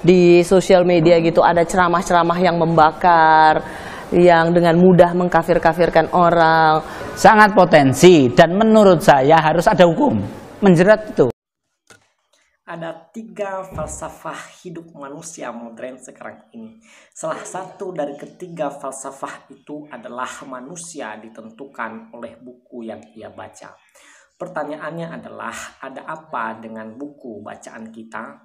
di sosial media gitu ada ceramah-ceramah yang membakar, yang dengan mudah mengkafir-kafirkan orang. Sangat potensi dan menurut saya harus ada hukum menjerat itu. Ada 3 falsafah hidup manusia modern sekarang ini. Salah satu dari ketiga falsafah itu adalah manusia ditentukan oleh buku yang ia baca. Pertanyaannya adalah, ada apa dengan buku bacaan kita?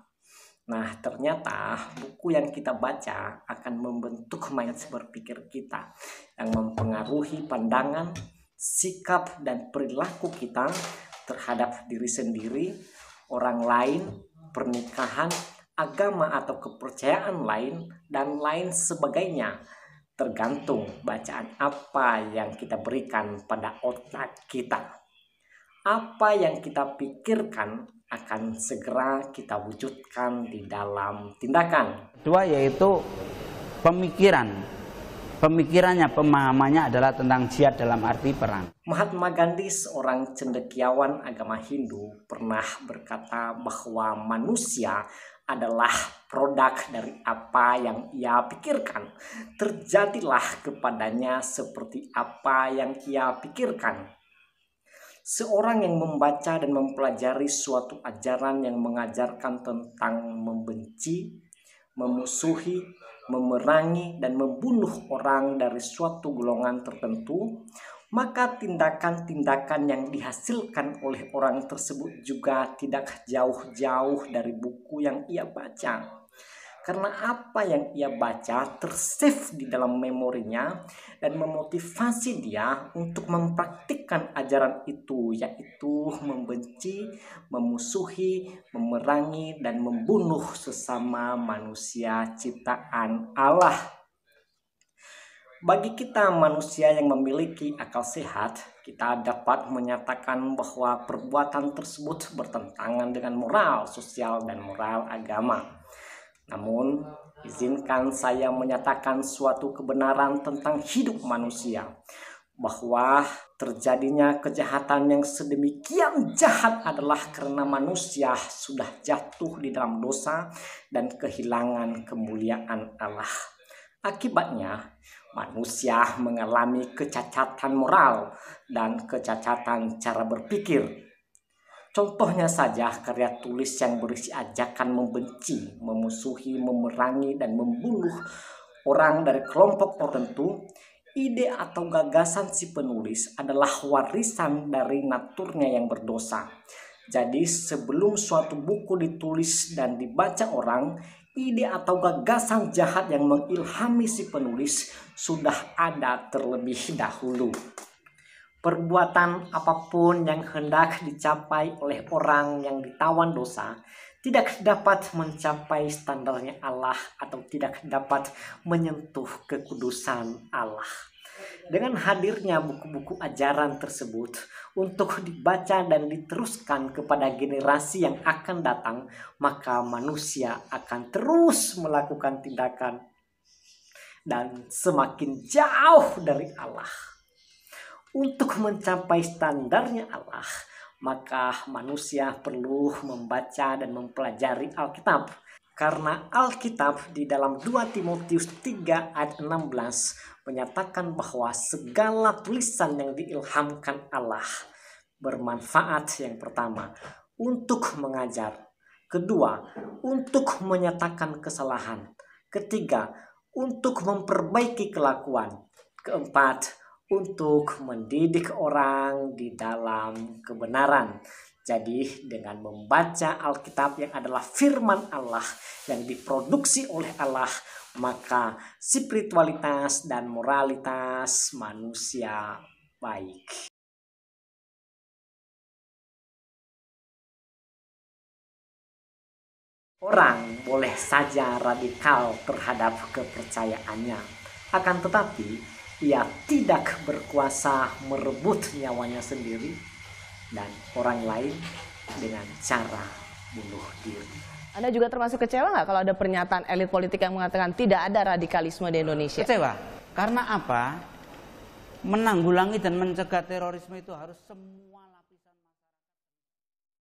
Nah, ternyata buku yang kita baca akan membentuk mindset berpikir kita yang mempengaruhi pandangan, sikap, dan perilaku kita terhadap diri sendiri, orang lain, pernikahan, agama atau kepercayaan lain, dan lain sebagainya. Tergantung bacaan apa yang kita berikan pada otak kita. Apa yang kita pikirkan akan segera kita wujudkan di dalam tindakan. Kedua yaitu pemikiran. Pemikirannya, pemahamannya adalah tentang jihad dalam arti perang. Mahatma Gandhi, seorang cendekiawan agama Hindu, pernah berkata bahwa manusia adalah produk dari apa yang ia pikirkan. Terjadilah kepadanya seperti apa yang ia pikirkan. Seorang yang membaca dan mempelajari suatu ajaran yang mengajarkan tentang membenci, memusuhi, memerangi, dan membunuh orang dari suatu golongan tertentu, maka tindakan-tindakan yang dihasilkan oleh orang tersebut juga tidak jauh-jauh dari buku yang ia baca. Karena apa yang ia baca tersave di dalam memorinya dan memotivasi dia untuk mempraktikkan ajaran itu, yaitu membenci, memusuhi, memerangi, dan membunuh sesama manusia ciptaan Allah. Bagi kita manusia yang memiliki akal sehat, kita dapat menyatakan bahwa perbuatan tersebut bertentangan dengan moral sosial dan moral agama. Namun, izinkan saya menyatakan suatu kebenaran tentang hidup manusia, bahwa terjadinya kejahatan yang sedemikian jahat adalah karena manusia sudah jatuh di dalam dosa dan kehilangan kemuliaan Allah. Akibatnya, manusia mengalami kecacatan moral dan kecacatan cara berpikir. Contohnya saja karya tulis yang berisi ajakan membenci, memusuhi, memerangi, dan membunuh orang dari kelompok tertentu. Ide atau gagasan si penulis adalah warisan dari naturnya yang berdosa. Jadi sebelum suatu buku ditulis dan dibaca orang, ide atau gagasan jahat yang mengilhami si penulis sudah ada terlebih dahulu. Perbuatan apapun yang hendak dicapai oleh orang yang ditawan dosa tidak dapat mencapai standarnya Allah atau tidak dapat menyentuh kekudusan Allah. Dengan hadirnya buku-buku ajaran tersebut untuk dibaca dan diteruskan kepada generasi yang akan datang, maka manusia akan terus melakukan tindakan dan semakin jauh dari Allah. Untuk mencapai standarnya Allah, maka manusia perlu membaca dan mempelajari Alkitab. Karena Alkitab di dalam 2 Timotius 3 ayat 16 menyatakan bahwa segala tulisan yang diilhamkan Allah bermanfaat, yang pertama, untuk mengajar. Kedua, untuk menyatakan kesalahan. Ketiga, untuk memperbaiki kelakuan. Keempat, untuk mendidik orang di dalam kebenaran. Jadi dengan membaca Alkitab yang adalah firman Allah yang diproduksi oleh Allah, maka spiritualitas dan moralitas manusia baik. Orang boleh saja radikal terhadap kepercayaannya, akan tetapi ia tidak berkuasa merebut nyawanya sendiri dan orang lain dengan cara bunuh diri. Anda juga termasuk kecewa nggak kalau ada pernyataan elit politik yang mengatakan tidak ada radikalisme di Indonesia? Kecewa. Karena apa? Menanggulangi dan mencegah terorisme itu harus semua.